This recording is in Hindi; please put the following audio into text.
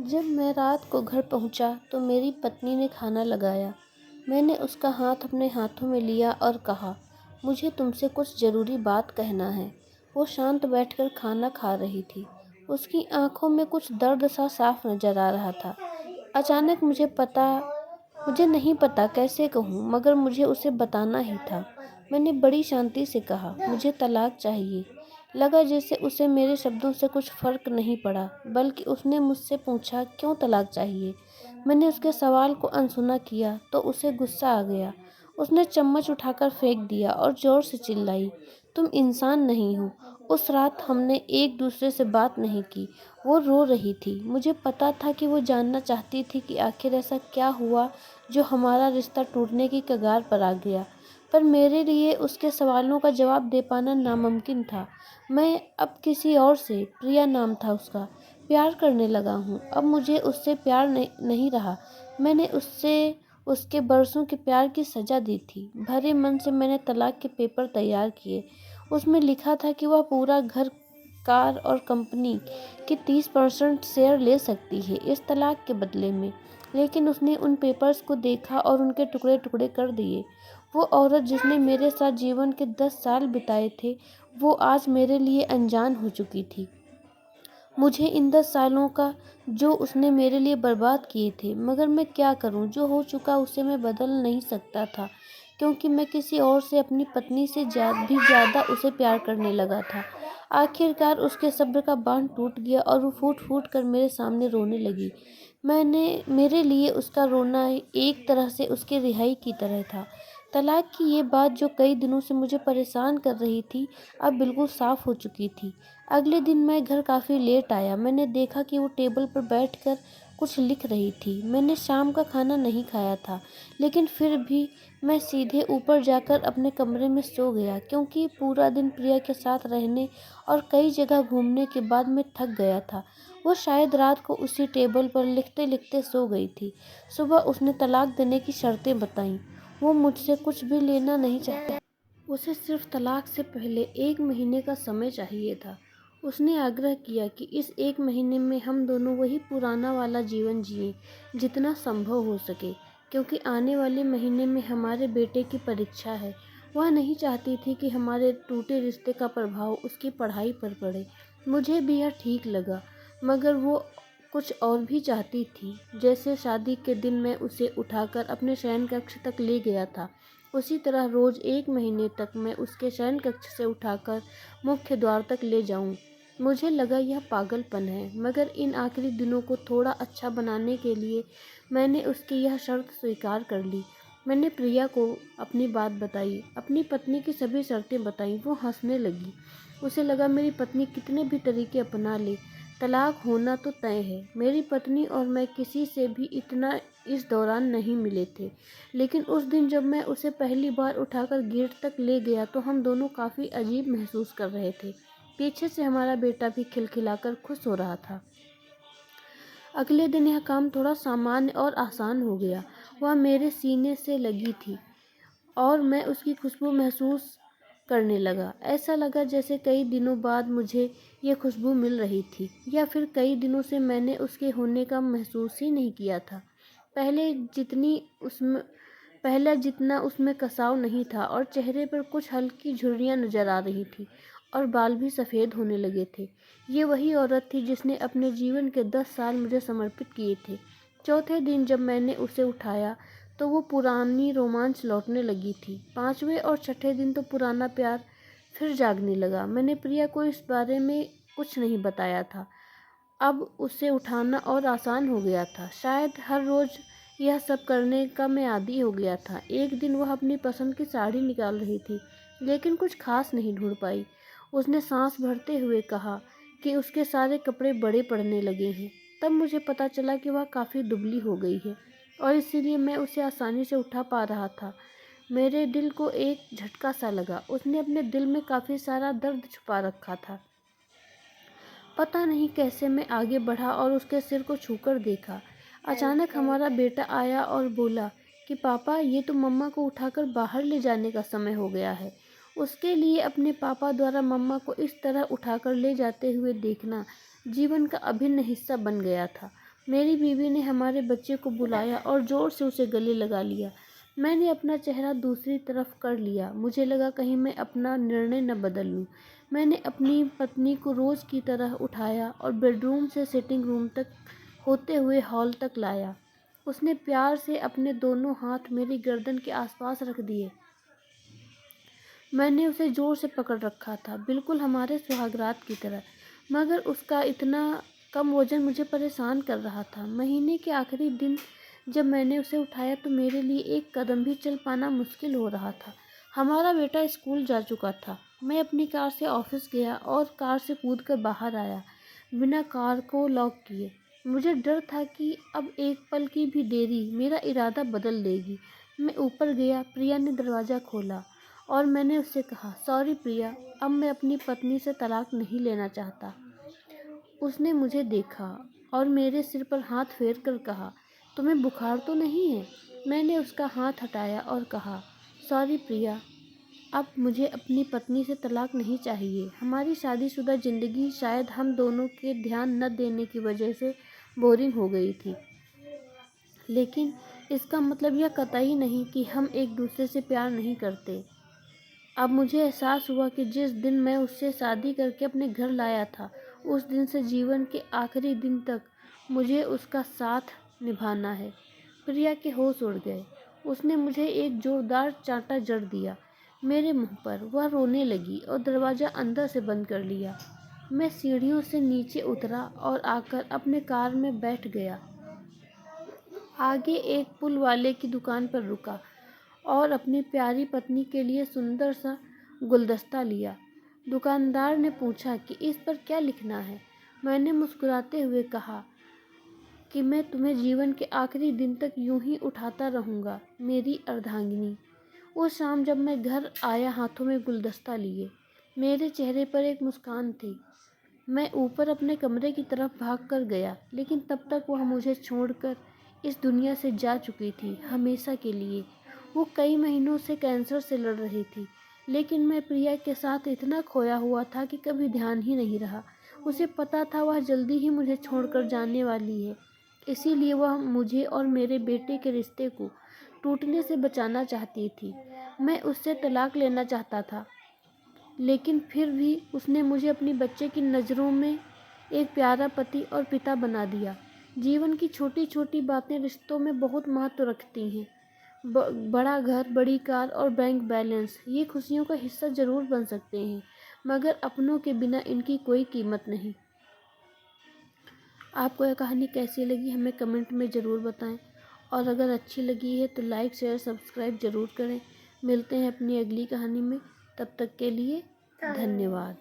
जब मैं रात को घर पहुंचा तो मेरी पत्नी ने खाना लगाया। मैंने उसका हाथ अपने हाथों में लिया और कहा, मुझे तुमसे कुछ ज़रूरी बात कहना है। वो शांत बैठकर खाना खा रही थी। उसकी आंखों में कुछ दर्द सा साफ नजर आ रहा था। अचानक मुझे नहीं पता कैसे कहूँ, मगर मुझे उसे बताना ही था। मैंने बड़ी शांति से कहा, मुझे तलाक चाहिए। लगा जैसे उसे मेरे शब्दों से कुछ फर्क नहीं पड़ा, बल्कि उसने मुझसे पूछा, क्यों तलाक चाहिए। मैंने उसके सवाल को अनसुना किया तो उसे गुस्सा आ गया। उसने चम्मच उठाकर फेंक दिया और जोर से चिल्लाई, तुम इंसान नहीं हो। उस रात हमने एक दूसरे से बात नहीं की। वो रो रही थी। मुझे पता था कि वो जानना चाहती थी कि आखिर ऐसा क्या हुआ जो हमारा रिश्ता टूटने की कगार पर आ गया। पर मेरे लिए उसके सवालों का जवाब दे पाना नामुमकिन था। मैं अब किसी और से, प्रिया नाम था उसका, प्यार करने लगा हूँ। अब मुझे उससे प्यार नहीं रहा। मैंने उससे उसके बरसों के प्यार की सजा दी थी। भरे मन से मैंने तलाक के पेपर तैयार किए। उसमें लिखा था कि वह पूरा घर, कार और कंपनी की 30% शेयर ले सकती है इस तलाक के बदले में। लेकिन उसने उन पेपर्स को देखा और उनके टुकड़े टुकड़े कर दिए। वो औरत जिसने मेरे साथ जीवन के 10 साल बिताए थे, वो आज मेरे लिए अनजान हो चुकी थी। मुझे इन 10 सालों का जो उसने मेरे लिए बर्बाद किए थे, मगर मैं क्या करूं, जो हो चुका उसे मैं बदल नहीं सकता था, क्योंकि मैं किसी और से, अपनी पत्नी से भी ज़्यादा उसे प्यार करने लगा था। आखिरकार उसके सब्र का बांध टूट गया और वो फूट फूट कर मेरे सामने रोने लगी। मेरे लिए उसका रोना एक तरह से उसकी रिहाई की तरह था। तलाक की ये बात जो कई दिनों से मुझे परेशान कर रही थी, अब बिल्कुल साफ हो चुकी थी। अगले दिन मैं घर काफ़ी लेट आया। मैंने देखा कि वो टेबल पर बैठकर कुछ लिख रही थी। मैंने शाम का खाना नहीं खाया था, लेकिन फिर भी मैं सीधे ऊपर जाकर अपने कमरे में सो गया, क्योंकि पूरा दिन प्रिया के साथ रहने और कई जगह घूमने के बाद मैं थक गया था। वो शायद रात को उसी टेबल पर लिखते लिखते सो गई थी। सुबह उसने तलाक देने की शर्तें बताईं। वो मुझसे कुछ भी लेना नहीं चाहती। उसे सिर्फ तलाक से पहले 1 महीने का समय चाहिए था। उसने आग्रह किया कि इस 1 महीने में हम दोनों वही पुराना वाला जीवन जिएं जितना संभव हो सके, क्योंकि आने वाले महीने में हमारे बेटे की परीक्षा है। वह नहीं चाहती थी कि हमारे टूटे रिश्ते का प्रभाव उसकी पढ़ाई पर पड़े। मुझे भी यह ठीक लगा, मगर वो कुछ और भी चाहती थी। जैसे शादी के दिन मैं उसे उठाकर अपने शयन कक्ष तक ले गया था, उसी तरह रोज 1 महीने तक मैं उसके शयन कक्ष से उठाकर मुख्य द्वार तक ले जाऊं। मुझे लगा यह पागलपन है, मगर इन आखिरी दिनों को थोड़ा अच्छा बनाने के लिए मैंने उसकी यह शर्त स्वीकार कर ली। मैंने प्रिया को अपनी बात बताई, अपनी पत्नी की सभी शर्तें बताई। वो हंसने लगी। उसे लगा मेरी पत्नी कितने भी तरीके अपना ले, तलाक होना तो तय है। मेरी पत्नी और मैं किसी से भी इतना इस दौरान नहीं मिले थे, लेकिन उस दिन जब मैं उसे पहली बार उठाकर गेट तक ले गया तो हम दोनों काफ़ी अजीब महसूस कर रहे थे। पीछे से हमारा बेटा भी खिलखिलाकर खुश हो रहा था। अगले दिन यह काम थोड़ा सामान्य और आसान हो गया। वह मेरे सीने से लगी थी और मैं उसकी खुशबू महसूस करने लगा। ऐसा लगा जैसे कई दिनों बाद मुझे ये खुशबू मिल रही थी, या फिर कई दिनों से मैंने उसके होने का महसूस ही नहीं किया था। पहले जितनी उसमें पहले जितना उसमें कसाव नहीं था, और चेहरे पर कुछ हल्की झुर्रियाँ नजर आ रही थी और बाल भी सफ़ेद होने लगे थे। ये वही औरत थी जिसने अपने जीवन के 10 साल मुझे समर्पित किए थे। चौथे दिन जब मैंने उसे उठाया तो वो पुरानी रोमांच लौटने लगी थी। 5वें और छठे दिन तो पुराना प्यार फिर जागने लगा। मैंने प्रिया को इस बारे में कुछ नहीं बताया था। अब उसे उठाना और आसान हो गया था। शायद हर रोज़ यह सब करने का मैं आदी हो गया था। एक दिन वह अपनी पसंद की साड़ी निकाल रही थी, लेकिन कुछ खास नहीं ढूंढ पाई। उसने सांस भरते हुए कहा कि उसके सारे कपड़े बड़े पड़ने लगे हैं। तब मुझे पता चला कि वह काफ़ी दुबली हो गई है, और इसीलिए मैं उसे आसानी से उठा पा रहा था। मेरे दिल को एक झटका सा लगा। उसने अपने दिल में काफ़ी सारा दर्द छुपा रखा था। पता नहीं कैसे मैं आगे बढ़ा और उसके सिर को छूकर देखा। अचानक हमारा बेटा आया और बोला कि पापा, ये तो मम्मा को उठाकर बाहर ले जाने का समय हो गया है। उसके लिए अपने पापा द्वारा मम्मा को इस तरह उठाकर ले जाते हुए देखना जीवन का अभिन्न हिस्सा बन गया था। मेरी बीवी ने हमारे बच्चे को बुलाया और ज़ोर से उसे गले लगा लिया। मैंने अपना चेहरा दूसरी तरफ कर लिया। मुझे लगा कहीं मैं अपना निर्णय न बदल लूँ। मैंने अपनी पत्नी को रोज़ की तरह उठाया और बेडरूम से सिटिंग रूम तक होते हुए हॉल तक लाया। उसने प्यार से अपने दोनों हाथ मेरी गर्दन के आसपास रख दिए। मैंने उसे ज़ोर से पकड़ रखा था, बिल्कुल हमारे सुहागरात की तरह, मगर उसका इतना कम वज़न मुझे परेशान कर रहा था। महीने के आखिरी दिन जब मैंने उसे उठाया तो मेरे लिए एक कदम भी चल पाना मुश्किल हो रहा था। हमारा बेटा स्कूल जा चुका था। मैं अपनी कार से ऑफिस गया और कार से कूदकर बाहर आया, बिना कार को लॉक किए। मुझे डर था कि अब एक पल की भी देरी मेरा इरादा बदल देगी। मैं ऊपर गया, प्रिया ने दरवाज़ा खोला और मैंने उससे कहा, सॉरी प्रिया, अब मैं अपनी पत्नी से तलाक नहीं लेना चाहता। उसने मुझे देखा और मेरे सिर पर हाथ फेर कर कहा, तुम्हें बुखार तो नहीं है? मैंने उसका हाथ हटाया और कहा, सॉरी प्रिया, अब मुझे अपनी पत्नी से तलाक नहीं चाहिए। हमारी शादीशुदा ज़िंदगी शायद हम दोनों के ध्यान न देने की वजह से बोरिंग हो गई थी, लेकिन इसका मतलब यह कतई नहीं कि हम एक दूसरे से प्यार नहीं करते। अब मुझे एहसास हुआ कि जिस दिन मैं उससे शादी करके अपने घर लाया था, उस दिन से जीवन के आखिरी दिन तक मुझे उसका साथ निभाना है। प्रिया के होश उड़ गए। उसने मुझे एक जोरदार चांटा जड़ दिया मेरे मुंह पर। वह रोने लगी और दरवाज़ा अंदर से बंद कर लिया। मैं सीढ़ियों से नीचे उतरा और आकर अपने कार में बैठ गया। आगे एक पुल वाले की दुकान पर रुका और अपनी प्यारी पत्नी के लिए सुंदर सा गुलदस्ता लिया। दुकानदार ने पूछा कि इस पर क्या लिखना है। मैंने मुस्कुराते हुए कहा कि मैं तुम्हें जीवन के आखिरी दिन तक यूं ही उठाता रहूँगा, मेरी अर्धांगिनी। उस शाम जब मैं घर आया हाथों में गुलदस्ता लिए, मेरे चेहरे पर एक मुस्कान थी। मैं ऊपर अपने कमरे की तरफ भाग कर गया, लेकिन तब तक वह मुझे छोड़कर इस दुनिया से जा चुकी थी, हमेशा के लिए। वो कई महीनों से कैंसर से लड़ रही थी, लेकिन मैं प्रिया के साथ इतना खोया हुआ था कि कभी ध्यान ही नहीं रहा। उसे पता था वह जल्दी ही मुझे छोड़कर जाने वाली है, इसीलिए वह मुझे और मेरे बेटे के रिश्ते को टूटने से बचाना चाहती थी। मैं उससे तलाक लेना चाहता था, लेकिन फिर भी उसने मुझे अपनी बच्चे की नज़रों में एक प्यारा पति और पिता बना दिया। जीवन की छोटी छोटी बातें रिश्तों में बहुत महत्व रखती हैं। बड़ा घर, बड़ी कार और बैंक बैलेंस ये खुशियों का हिस्सा ज़रूर बन सकते हैं, मगर अपनों के बिना इनकी कोई कीमत नहीं। आपको यह कहानी कैसी लगी हमें कमेंट में ज़रूर बताएं, और अगर अच्छी लगी है तो लाइक शेयर सब्सक्राइब ज़रूर करें। मिलते हैं अपनी अगली कहानी में, तब तक के लिए धन्यवाद।